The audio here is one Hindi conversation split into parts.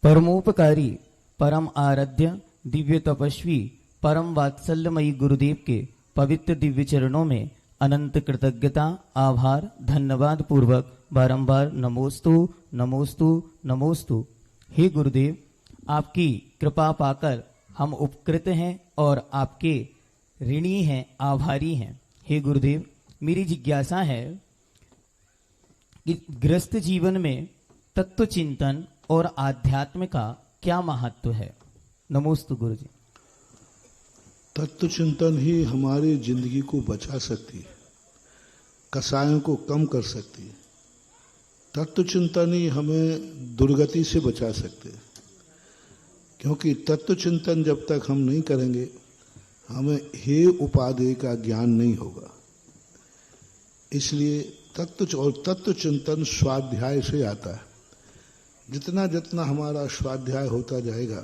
परमोपकारी, परम आराध्य, दिव्य तपस्वी, परम वात्सल्यमयी गुरुदेव के पवित्र दिव्य चरणों में अनंत कृतज्ञता, आभार, धन्यवाद पूर्वक बारंबार नमोस्तु नमोस्तु नमोस्तु। हे गुरुदेव, आपकी कृपा पाकर हम उपकृत हैं और आपके ऋणी हैं, आभारी हैं। हे गुरुदेव, मेरी जिज्ञासा है कि गृहस्थ जीवन में तत्व चिंतन और आध्यात्म का क्या महत्व है? नमोस्तु गुरु जी। तत्व चिंतन ही हमारी जिंदगी को बचा सकती है, कसायों को कम कर सकती है। तत्व चिंतन ही हमें दुर्गति से बचा सकते हैं, क्योंकि तत्व चिंतन जब तक हम नहीं करेंगे हमें हे उपादेय का ज्ञान नहीं होगा। इसलिए तत्व चिंतन स्वाध्याय से आता है। जितना जितना हमारा स्वाध्याय होता जाएगा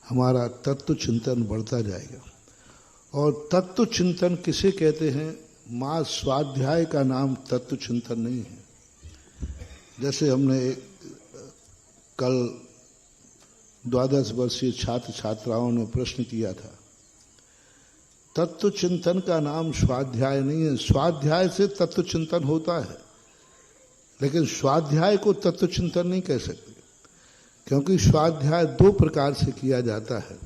हमारा तत्व चिंतन बढ़ता जाएगा। और तत्व चिंतन किसे कहते हैं? मां स्वाध्याय का नाम तत्व चिंतन नहीं है। जैसे हमने कल 12 वर्षीय छात्र छात्राओं ने प्रश्न किया था, तत्व चिंतन का नाम स्वाध्याय नहीं है। स्वाध्याय से तत्व चिंतन होता है, लेकिन स्वाध्याय को तत्व चिंतन नहीं कह सकते, क्योंकि स्वाध्याय दो प्रकार से किया जाता है,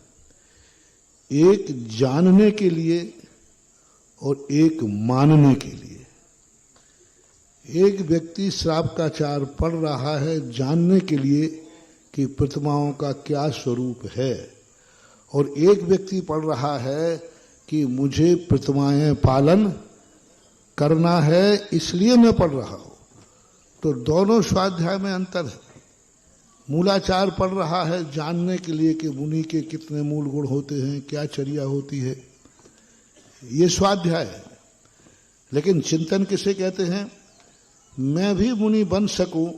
एक जानने के लिए और एक मानने के लिए। एक व्यक्ति श्रावकाचार पढ़ रहा है जानने के लिए कि प्रतिमाओं का क्या स्वरूप है, और एक व्यक्ति पढ़ रहा है कि मुझे प्रतिमाएं पालन करना है इसलिए मैं पढ़ रहा हूं। तो दोनों स्वाध्याय में अंतर है। मूलाचार पढ़ रहा है जानने के लिए कि मुनि के कितने मूल गुण होते हैं, क्या चर्या होती है, ये स्वाध्याय है। लेकिन चिंतन किसे कहते हैं? मैं भी मुनि बन सकूं,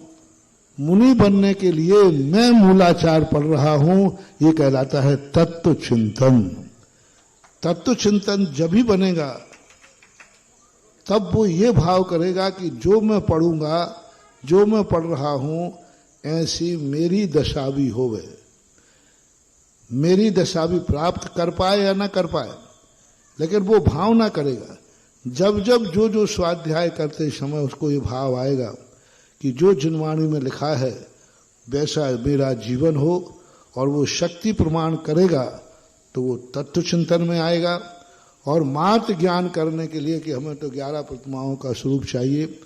मुनि बनने के लिए मैं मूलाचार पढ़ रहा हूं, ये कहलाता है तत्व चिंतन। तत्व चिंतन जब ही बनेगा तब वो ये भाव करेगा कि जो मैं पढ़ूंगा, जो मैं पढ़ रहा हूं, ऐसी मेरी दशा भी होवे, मेरी दशा भी प्राप्त कर पाए या ना कर पाए, लेकिन वो भाव ना करेगा। जब जब जो जो स्वाध्याय करते समय उसको ये भाव आएगा कि जो जिनवाणी में लिखा है वैसा मेरा जीवन हो, और वो शक्ति प्रमाण करेगा, तो वो तत्व चिंतन में आएगा। और मात्र ज्ञान करने के लिए कि हमें तो 11 प्रतिमाओं का स्वरूप चाहिए,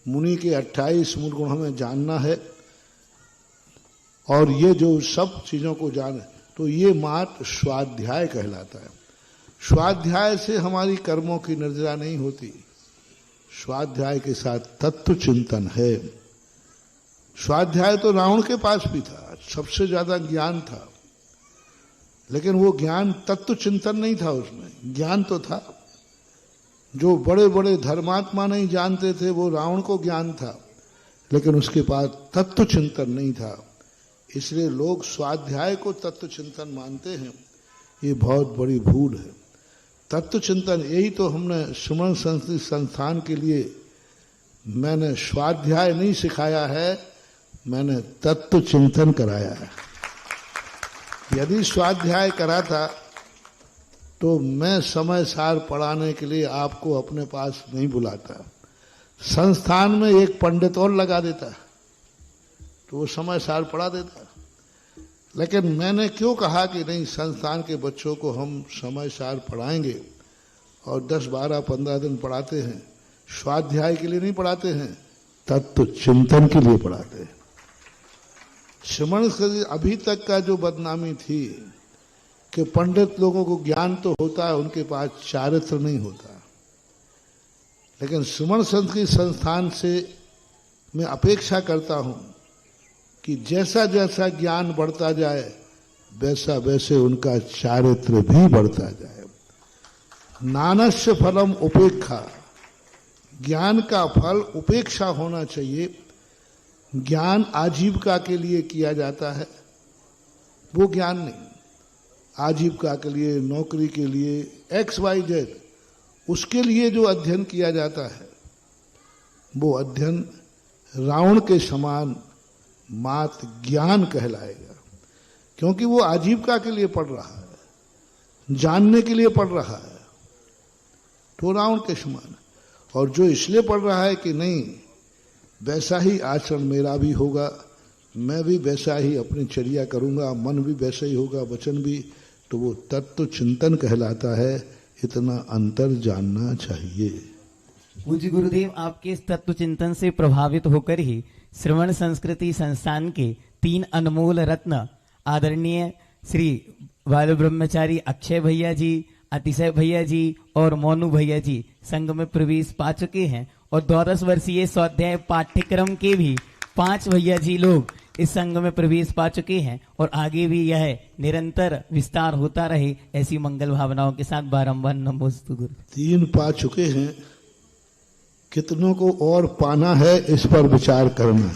मुनि के 28 मूल गुण हमें जानना है, और ये जो सब चीजों को जाने, तो ये मात्र स्वाध्याय कहलाता है। स्वाध्याय से हमारी कर्मों की निर्जरा नहीं होती, स्वाध्याय के साथ तत्व चिंतन है। स्वाध्याय तो रावण के पास भी था, सबसे ज्यादा ज्ञान था, लेकिन वो ज्ञान तत्व चिंतन नहीं था। उसमें ज्ञान तो था, जो बड़े बड़े धर्मात्मा नहीं जानते थे वो रावण को ज्ञान था, लेकिन उसके पास तत्व चिंतन नहीं था। इसलिए लोग स्वाध्याय को तत्व चिंतन मानते हैं, ये बहुत बड़ी भूल है। तत्व चिंतन, यही तो हमने सुमन संस्कृति संस्थान के लिए मैंने स्वाध्याय नहीं सिखाया है, मैंने तत्व चिंतन कराया है। यदि स्वाध्याय करा था तो मैं समय सार पढ़ाने के लिए आपको अपने पास नहीं बुलाता, संस्थान में एक पंडित और लगा देता तो वो समय सार पढ़ा देता। लेकिन मैंने क्यों कहा कि नहीं, संस्थान के बच्चों को हम समय सार पढ़ाएंगे, और 10, 12, 15 दिन पढ़ाते हैं। स्वाध्याय के लिए नहीं पढ़ाते हैं, तत्व चिंतन के लिए पढ़ाते हैं। श्रमण से अभी तक का जो बदनामी थी कि पंडित लोगों को ज्ञान तो होता है, उनके पास चारित्र नहीं होता। लेकिन सुमन संस्कृति संस्थान से मैं अपेक्षा करता हूं कि जैसा जैसा ज्ञान बढ़ता जाए वैसा वैसे उनका चारित्र भी बढ़ता जाए। नानस्य फलम उपेक्षा, ज्ञान का फल उपेक्षा होना चाहिए। ज्ञान आजीविका के लिए किया जाता है, वो ज्ञान नहीं। आजीविका के लिए, नौकरी के लिए, XYZ, उसके लिए जो अध्ययन किया जाता है वो अध्ययन रावण के समान मात्र ज्ञान कहलाएगा। क्योंकि वो आजीविका के लिए पढ़ रहा है, जानने के लिए पढ़ रहा है, तो रावण के समान। और जो इसलिए पढ़ रहा है कि नहीं वैसा ही आचरण मेरा भी होगा, मैं भी वैसा ही अपनी चर्या करूंगा, मन भी वैसा ही होगा, वचन भी, तो वो तत्व चिंतन कहलाता है। इतना अंतर जानना चाहिए। पूज्य गुरुदेव, आपके इस तत्व चिंतन से प्रभावित होकर ही श्रवण संस्कृति संस्थान के 3 अनमोल रत्न आदरणीय श्री बाल ब्रह्मचारी अक्षय भैया जी, अतिशय भैया जी और मोनू भैया जी संघ में प्रवेश पा चुके हैं। और 12 वर्षीय स्वाध्याय पाठ्यक्रम के भी 5 भैया जी लोग इस संघ में प्रवेश पा चुके हैं और आगे भी यह निरंतर विस्तार होता रहे, ऐसी मंगल भावनाओं के साथ बारंबार नमोस्तु गुरु। 3 पा चुके हैं, कितनों को और पाना है इस पर विचार करना।